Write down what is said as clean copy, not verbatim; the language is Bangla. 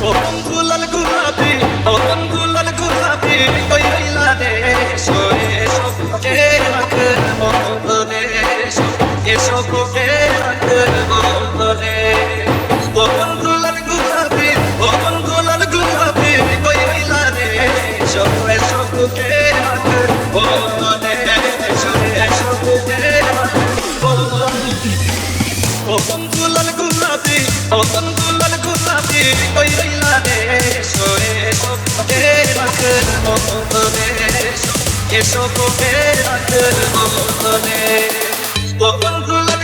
ও বন্ধু লাল গোলাপি, ও বন্ধু লাল গোলাপি, ওই লালে সরে সবকে রাখবো বলে, এসো বুকে রাখবো বলে। ও বন্ধু লাল গোলাপি, ও বন্ধু লাল গোলাপি, ওই লালে সরে সবকে রাখবো বলে, এসো বুকে রাখবো বলে। ও বন্ধু লাল গোলাপি, ও বন্ধু লাল গোলাপি, ওই লালে সরে সবকে রাখবো বলে, এসো বুকে রাখবো বলে। ও বন্ধু লাল